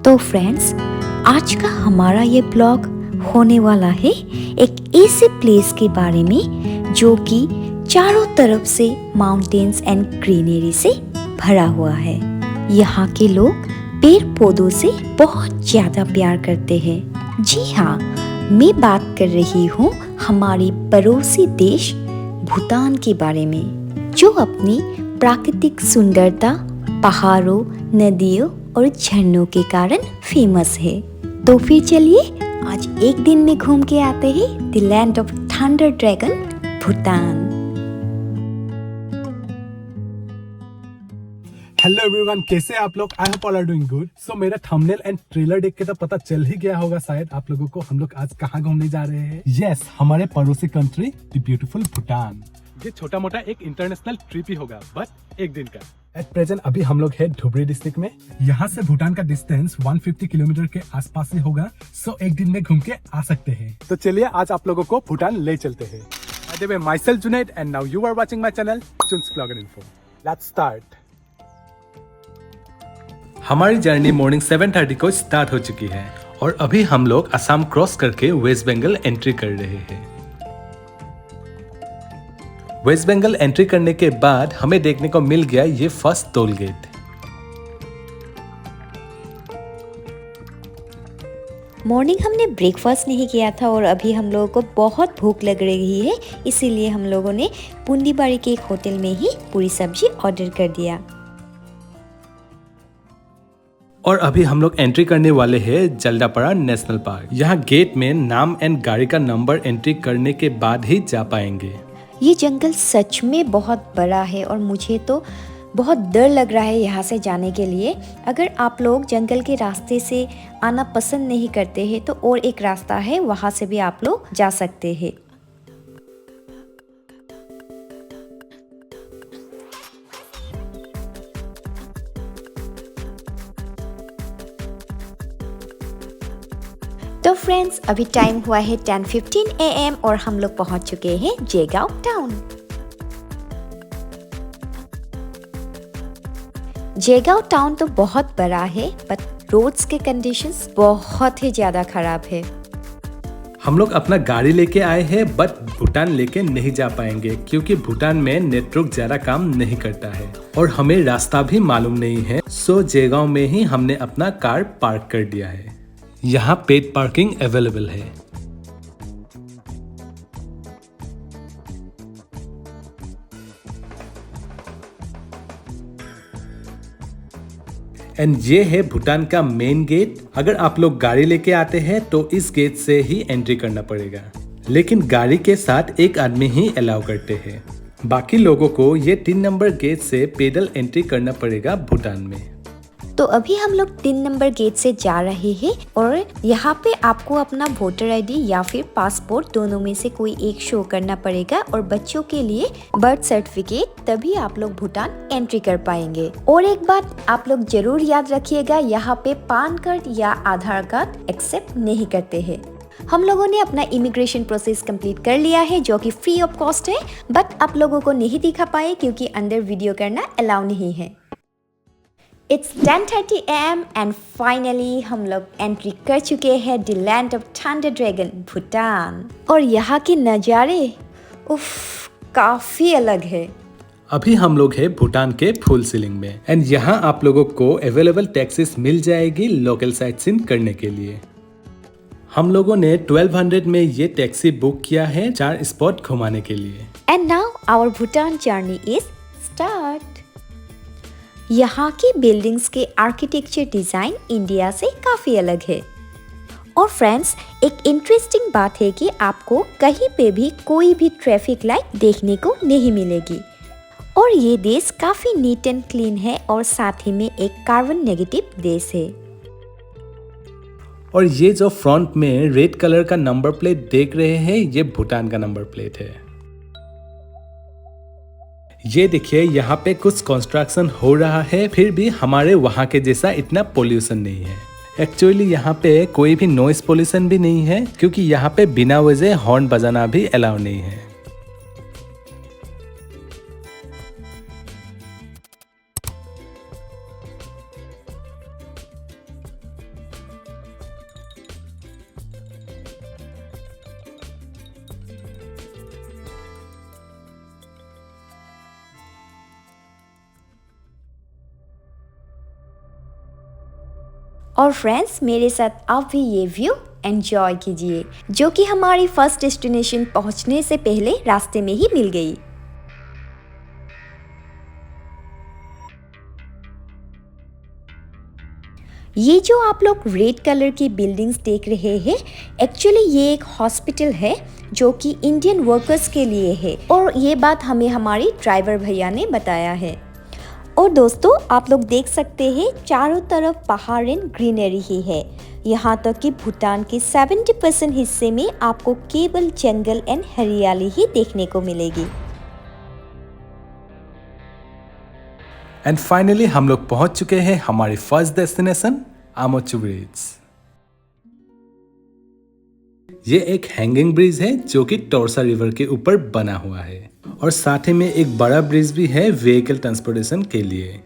तो फ्रेंड्स, आज का हमारा ये ब्लॉग होने वाला है एक ऐसे प्लेस के बारे में जो कि चारों तरफ से माउंटेन्स एंड ग्रीनरी से भरा हुआ है। यहाँ के लोग पेड़ पौधों से बहुत ज्यादा प्यार करते हैं। जी हाँ, मैं बात कर रही हूँ हमारे पड़ोसी देश भूटान के बारे में, जो अपनी प्राकृतिक सुंदरता, पहाड़ों, नदियों और झरनों के कारण फेमस है। तो फिर चलिए आज एक दिन में घूम के आते हैं the land of thunder dragon, Bhutan. Hello everyone, कैसे आप लोग? I hope all are doing good. So मेरा थंबनेल एंड ट्रेलर देख के तो पता चल ही गया होगा शायद आप लोगों को हम लोग आज कहाँ घूमने जा रहे हैं। यस, हमारे पड़ोसी कंट्री द ब्यूटीफुल भूटान। ये छोटा मोटा एक इंटरनेशनल ट्रिप ही होगा, बट एक दिन का। एट प्रेजेंट अभी हम लोग है धुबरी डिस्ट्रिक्ट में। यहाँ से भूटान का डिस्टेंस 150 किलोमीटर के आसपास ही होगा। सो एक दिन में घूम के आ सकते हैं। तो चलिए आज आप लोगों को भूटान ले चलते हैं। By the way, myself Junaid and now you are watching my channel Jun's Vlog and Info. Let's start. हमारी जर्नी मॉर्निंग 7:30 को स्टार्ट हो चुकी है और अभी हम लोग असम क्रॉस करके वेस्ट बंगाल एंट्री कर रहे हैं। वेस्ट बंगाल एंट्री करने के बाद हमें देखने को मिल गया ये फर्स्ट टोल गेट। मॉर्निंग हमने ब्रेकफास्ट नहीं किया था और अभी हम लोगों को बहुत भूख लग रही है, इसीलिए हम लोगों ने पुंडीबाड़ी के एक होटल में ही पूरी सब्जी ऑर्डर कर दिया। और अभी हम लोग एंट्री करने वाले हैं जल्दापाड़ा नेशनल पार्क। यहाँ गेट में नाम एंड गाड़ी का नंबर एंट्री करने के बाद ही जा पाएंगे। ये जंगल सच में बहुत बड़ा है और मुझे तो बहुत डर लग रहा है यहाँ से जाने के लिए। अगर आप लोग जंगल के रास्ते से आना पसंद नहीं करते हैं तो और एक रास्ता है, वहाँ से भी आप लोग जा सकते हैं। तो फ्रेंड्स, अभी टाइम हुआ है 10:15 AM और हम लोग पहुंच चुके हैं जेगांव टाउन। जेगांव टाउन तो बहुत बड़ा है, बट रोड्स के कंडीशंस बहुत ही ज्यादा खराब है। हम लोग अपना गाड़ी लेके आए हैं, बट भूटान लेके नहीं जा पाएंगे क्योंकि भूटान में नेटवर्क ज्यादा काम नहीं करता है और हमें रास्ता भी मालूम नहीं है। सो जेगांव में ही हमने अपना कार पार्क कर दिया है। यहाँ पेड पार्किंग अवेलेबल है। एंड ये है भूटान का मेन गेट। अगर आप लोग गाड़ी लेके आते हैं तो इस गेट से ही एंट्री करना पड़ेगा, लेकिन गाड़ी के साथ एक आदमी ही अलाउ करते हैं। बाकी लोगों को ये 3 नंबर गेट से पैदल एंट्री करना पड़ेगा भूटान में। तो अभी हम लोग 3 नंबर गेट से जा रहे हैं और यहाँ पे आपको अपना वोटर आईडी या फिर पासपोर्ट दोनों में से कोई एक शो करना पड़ेगा और बच्चों के लिए बर्थ सर्टिफिकेट, तभी आप लोग भूटान एंट्री कर पाएंगे। और एक बात आप लोग जरूर याद रखिएगा, यहाँ पे पैन कार्ड या आधार कार्ड एक्सेप्ट नहीं करते हैं। हम लोगों ने अपना इमिग्रेशन प्रोसेस कंप्लीट कर लिया है जो कि फ्री ऑफ कॉस्ट है, बट आप लोगों को नहीं दिखा पाए क्योंकि अंदर वीडियो करना अलाउ नहीं है। It's 10:30 AM and finally हम लोग एंट्री कर चुके हैं the land of thunder dragon, Bhutan. और यहाँ के नज़ारे उफ, काफी अलग है। अभी हम लोग हैं भूटान के फुल सीलिंग में एंड यहाँ आप लोगों को अवेलेबल टैक्सीज मिल जाएगी लोकल साइट सीइंग करने के लिए। हम लोगों ने 1200 में ये टैक्सी बुक किया है 4 स्पॉट घुमाने के लिए। And now our Bhutan journey is start. यहाँ की बिल्डिंग्स के आर्किटेक्चर डिजाइन इंडिया से काफी अलग है। और फ्रेंड्स, एक इंटरेस्टिंग बात है कि आपको कहीं पे भी कोई भी ट्रैफिक लाइट देखने को नहीं मिलेगी। और ये देश काफी नीट एंड क्लीन है और साथ ही में एक कार्बन नेगेटिव देश है। और ये जो फ्रंट में रेड कलर का नंबर प्लेट देख रहे हैं, ये भूटान का नंबर प्लेट है। ये देखिए, यहाँ पे कुछ कंस्ट्रक्शन हो रहा है, फिर भी हमारे वहाँ के जैसा इतना पोल्यूशन नहीं है। एक्चुअली यहाँ पे कोई भी नॉइस पोल्यूशन भी नहीं है क्योंकि यहाँ पे बिना वजह हॉर्न बजाना भी अलाउ नहीं है। और फ्रेंड्स मेरे साथ आप भी ये व्यू एंजॉय कीजिए, जो कि हमारी फर्स्ट डेस्टिनेशन पहुंचने से पहले रास्ते में ही मिल गई। ये जो आप लोग रेड कलर की बिल्डिंग्स देख रहे हैं, एक्चुअली ये एक हॉस्पिटल है जो कि इंडियन वर्कर्स के लिए है, और ये बात हमें हमारी ड्राइवर भैया ने बताया है। और दोस्तों आप लोग देख सकते हैं चारों तरफ पहाड़ एंड ग्रीनरी ही है। यहाँ तक कि भूटान के 70% हिस्से में आपको केवल जंगल एंड हरियाली ही देखने को मिलेगी। एंड फाइनली हम लोग पहुंच चुके हैं हमारी फर्स्ट डेस्टिनेशन आमोचू ब्रिज। ये एक हैंगिंग ब्रिज है जो कि टोरसा रिवर के ऊपर बना हुआ है, और साथ ही में एक बड़ा ब्रिज भी है व्हीकल ट्रांसपोर्टेशन के लिए।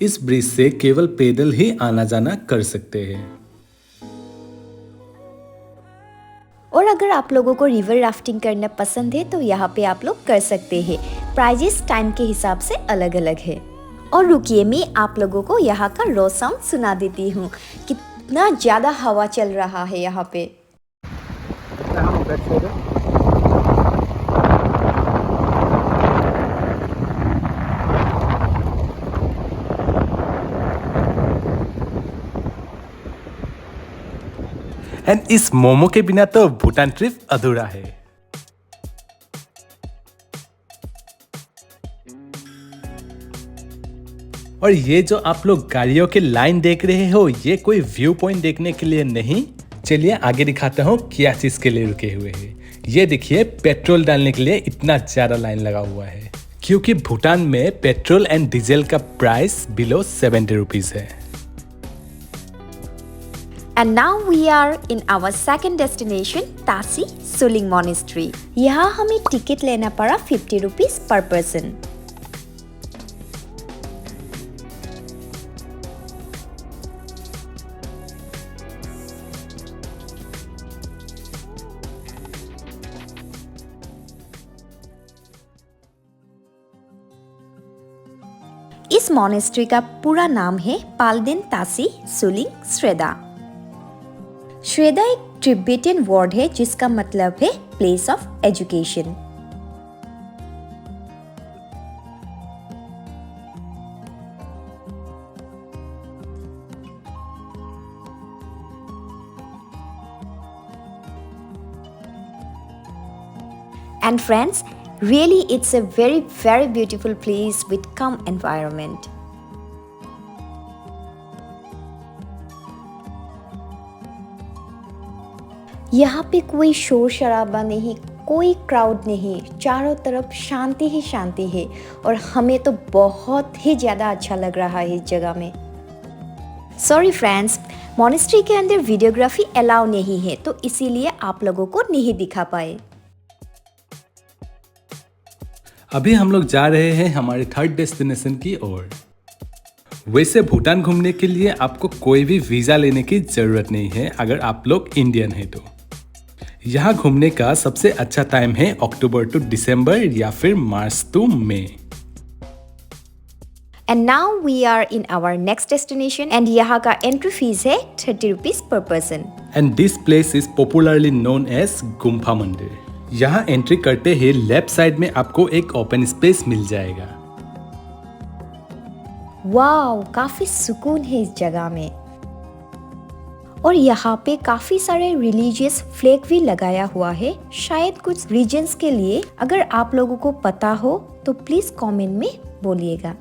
इस ब्रिज से केवल पैदल ही आना जाना कर सकते हैं। और अगर आप लोगों को रिवर राफ्टिंग करना पसंद है तो यहाँ पे आप लोग कर सकते हैं। प्राइजेस टाइम के हिसाब से अलग अलग है। और रुकिए, मैं आप लोगों को यहाँ का रो साउंड सुना देती हूँ। कितना ज़्यादा हवा चल रहा है यहाँ पे। एंड इस मोमो के बिना तो भूटान ट्रिप अधूरा है। और ये जो आप लोग गाड़ियों के लाइन देख रहे हो, ये कोई व्यू पॉइंट देखने के लिए नहीं। चलिए आगे दिखाता हूँ क्या चीज के लिए रुके हुए हैं। ये देखिए, पेट्रोल डालने के लिए इतना ज्यादा लाइन लगा हुआ है, क्योंकि भूटान में पेट्रोल एंड डीजल का प्राइस बिलो 70 रुपीज है। And now we are in our second destination, Tashi Suling Monastery. यहाँ हमें टिकट लेना पड़ा 50 रुपीज पर पर्सन। इस मोनेस्ट्री का पूरा नाम है पाल्देन तासी सुलिंग श्रेदा। श्रेदा एक तिब्बतियन वर्ड है जिसका मतलब है place of education. And friends, really it's a very beautiful place with calm environment. यहाँ पे कोई शोर शराबा नहीं, कोई क्राउड नहीं, चारों तरफ शांति ही शांति है, और हमें तो बहुत ही ज़्यादा अच्छा लग रहा है इस जगह में। सॉरी फ्रेंड्स, मोनेस्ट्री के अंदर वीडियोग्राफी अलाउ नहीं है, तो इसीलिए आप लोगों को नहीं दिखा पाए। अभी हम लोग जा रहे हैं हमारे थर्ड डेस्टिनेशन की ओर। वैसे भूटान घूमने के लिए आपको कोई भी वीजा लेने की जरूरत नहीं है अगर आप लोग इंडियन हैं तो। यहाँ घूमने का सबसे अच्छा टाइम है अक्टूबर टू दिसंबर या फिर मार्च टू मई। And now we are in our next destination and यहाँ का एंट्री फीस है 30 rupees per person. And this place is popularly known as Gumpha मंदिर। यहाँ एंट्री करते ही लेफ्ट साइड में आपको एक ओपन स्पेस मिल जाएगा। वाओ, काफी सुकून है इस जगह में। और यहाँ पे काफी सारे रिलीजियस फ्लैग भी लगाया हुआ है, शायद कुछ रीजन्स के लिए। अगर आप लोगों को पता हो तो प्लीज कमेंट में बोलिएगा।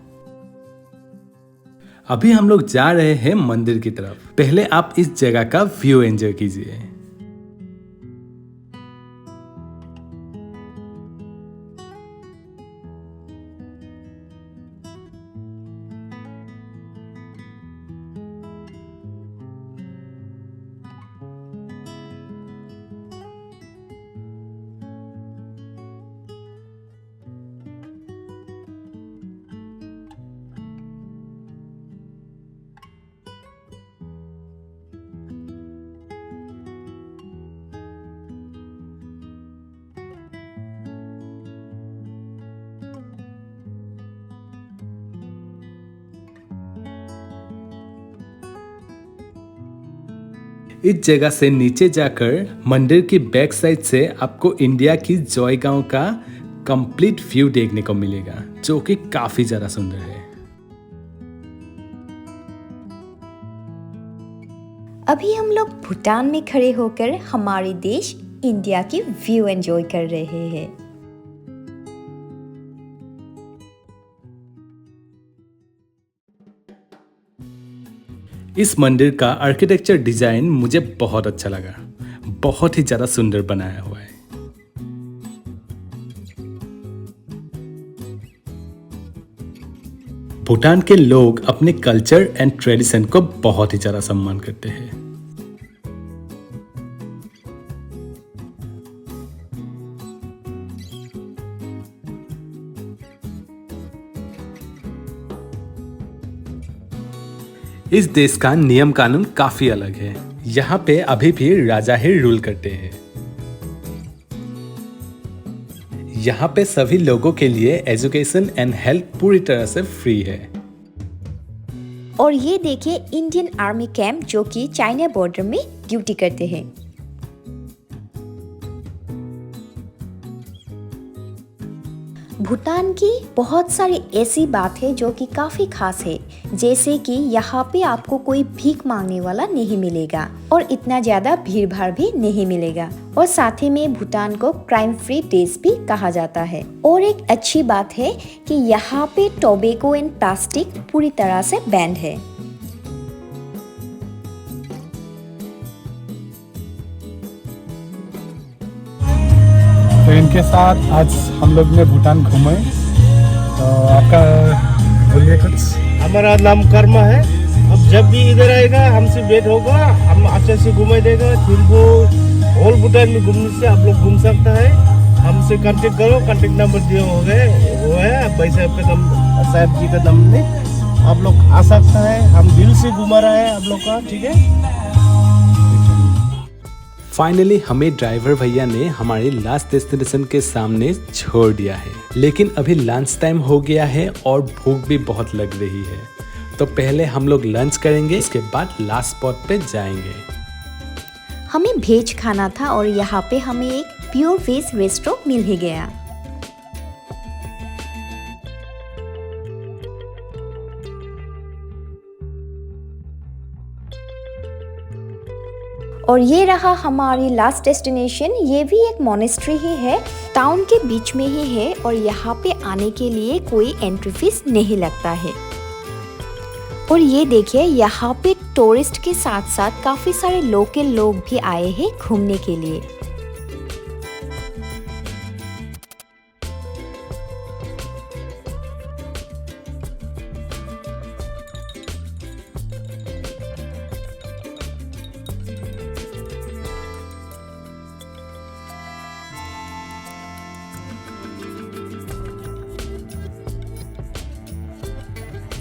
अभी हम लोग जा रहे हैं मंदिर की तरफ। पहले आप इस जगह का व्यू एंजॉय कीजिए। इस जगह से नीचे जाकर मंदिर की बैक साइड से आपको इंडिया की जॉयगांव का कंप्लीट व्यू देखने को मिलेगा, जो कि काफी ज्यादा सुंदर है। अभी हम लोग भूटान में खड़े होकर हमारे देश इंडिया की व्यू एंजॉय कर रहे हैं। इस मंदिर का आर्किटेक्चर डिजाइन मुझे बहुत अच्छा लगा, बहुत ही ज्यादा सुंदर बनाया हुआ है। भूटान के लोग अपने कल्चर एंड ट्रेडिशन को बहुत ही ज्यादा सम्मान करते हैं। इस देश का नियम कानून काफी अलग है। यहाँ पे अभी भी राजा ही रूल करते हैं। यहाँ पे सभी लोगों के लिए एजुकेशन एंड हेल्थ पूरी तरह से फ्री है। और ये देखिए इंडियन आर्मी कैंप जो कि चाइना बॉर्डर में ड्यूटी करते हैं। भूटान की बहुत सारी ऐसी बात है जो कि काफ़ी खास है, जैसे कि यहाँ पे आपको कोई भीख मांगने वाला नहीं मिलेगा और इतना ज़्यादा भीड़ भाड़ भी नहीं मिलेगा, और साथ ही में भूटान को क्राइम फ्री देश भी कहा जाता है। और एक अच्छी बात है कि यहाँ पे टोबैको एंड प्लास्टिक पूरी तरह से बैन है। तो इनके साथ आज हम लोग ने भूटान घूमे। तो आपका बोलिए कुछ। हमारा नाम कर्मा है। अब जब भी इधर आएगा हमसे भेंट होगा, हम अच्छे से घुमा देगा। थिम्पू होल भूटान में घूमने से आप लोग घूम सकता है। हमसे कांटेक्ट करो, कांटेक्ट नंबर दिए हो गए वो है भाई साहब का नंबर, साहब जी का नंबर, आप लोग आ सकता है। हम दिल से घुमा रहे हैं आप लोग का, ठीक है। फाइनली हमें ड्राइवर भैया ने हमारे लास्ट डेस्टिनेशन के सामने छोड़ दिया है, लेकिन अभी लंच टाइम हो गया है और भूख भी बहुत लग रही है। तो पहले हम लोग लंच करेंगे, इसके बाद लास्ट स्पॉट पे जाएंगे। हमें वेज खाना था और यहाँ पे हमें एक प्योर वेज रेस्टोरेंट मिल ही गया। और ये रहा हमारी लास्ट डेस्टिनेशन। ये भी एक मोनेस्ट्री ही है, टाउन के बीच में ही है और यहाँ पे आने के लिए कोई एंट्री फीस नहीं लगता है। और ये देखिए यहाँ पे टूरिस्ट के साथ साथ काफी सारे लोकल लोग भी आए हैं घूमने के लिए।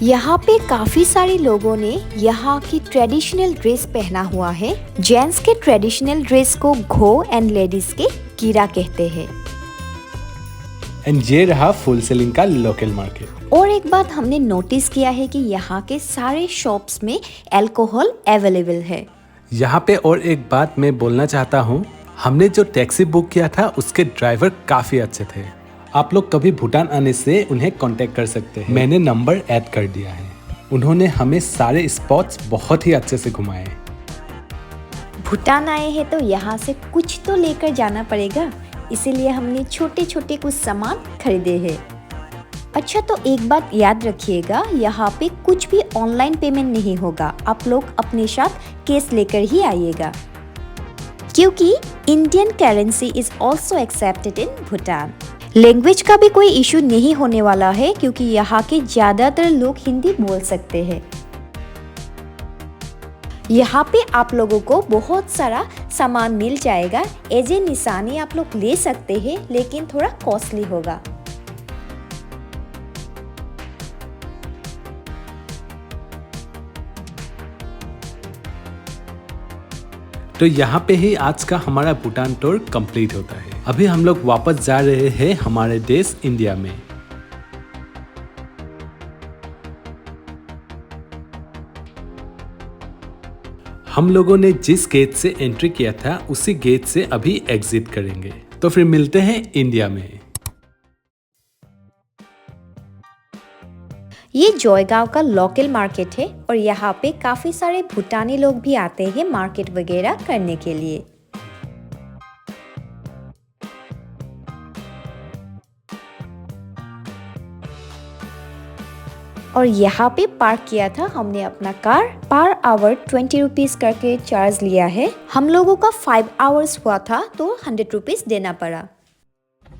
यहाँ पे काफी सारे लोगों ने यहाँ की ट्रेडिशनल ड्रेस पहना हुआ है। जेंट्स के ट्रेडिशनल ड्रेस को घो एंड लेडीज के कीरा कहते हैं। एंड ये रहा फुल सेलिंग का लोकल मार्केट। और एक बात हमने नोटिस किया है कि यहाँ के सारे शॉप्स में अल्कोहल अवेलेबल है। यहाँ पे और एक बात मैं बोलना चाहता हूँ, हमने जो टैक्सी बुक किया था उसके ड्राइवर काफी अच्छे थे। आप लोग कभी भूटान आने से उन्हें कांटेक्ट कर सकते हैं, मैंने नंबर ऐड कर दिया है। उन्होंने हमें सारे स्पॉट्स बहुत ही अच्छे से घुमाए। भूटान आए हैं तो यहाँ से कुछ तो लेकर जाना पड़ेगा, इसीलिए हमने छोटे छोटे कुछ सामान खरीदे हैं। अच्छा, तो एक बात याद रखिएगा, यहाँ पे कुछ भी ऑनलाइन पेमेंट नहीं होगा। आप लोग अपने साथ कैश लेकर ही आइएगा, क्योंकि Indian currency is also accepted in Bhutan. Language का भी कोई इशू नहीं होने वाला है, क्योंकि यहाँ के ज्यादातर लोग हिंदी बोल सकते हैं। यहाँ पे आप लोगों को बहुत सारा सामान मिल जाएगा। एज ए निशानी आप लोग ले सकते हैं, लेकिन थोड़ा कॉस्टली होगा। तो यहाँ पे ही आज का हमारा भूटान टूर कंप्लीट होता है। अभी हम लोग वापस जा रहे हैं हमारे देश इंडिया में। हम लोगों ने जिस गेट से एंट्री किया था उसी गेट से अभी एग्जिट करेंगे। तो फिर मिलते हैं इंडिया में। ये जॉयगांव का लोकल मार्केट है और यहाँ पे काफी सारे भूटानी लोग भी आते हैं मार्केट वगैरह करने के लिए। और यहाँ पे पार्क किया था हमने अपना कार। पर आवर 20 रुपीज करके चार्ज लिया है। हम लोगों का 5 आवर्स हुआ था तो 100 रुपीज देना पड़ा।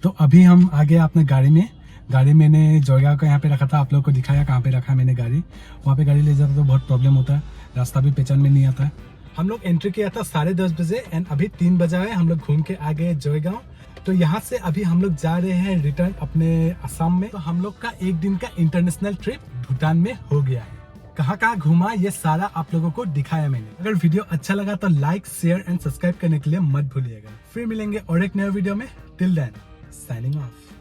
तो अभी हम आ गए अपने गाड़ी में। गाड़ी मैंने जॉयगांव का यहाँ पे रखा था, आप लोगों को दिखाया कहाँ पे रखा है मैंने गाड़ी। वहाँ पे गाड़ी ले जाता तो बहुत प्रॉब्लम होता है, रास्ता भी पहचान में नहीं आता है। हम लोग एंट्री किया था 10:30 बजे एंड अभी 3 बजा है। हम लोग घूम के आ गए जॉयगांव। तो यहाँ से अभी हम लोग जा रहे हैं रिटर्न अपने असम में। तो हम लोग का एक दिन का इंटरनेशनल ट्रिप भूटान में हो गया है। कहाँ कहाँ घूमा ये सारा आप लोगों को दिखाया मैंने। अगर वीडियो अच्छा लगा तो लाइक, शेयर एंड सब्सक्राइब करने के लिए मत भूलिएगा। फिर मिलेंगे और एक नए वीडियो में। Till then signing of.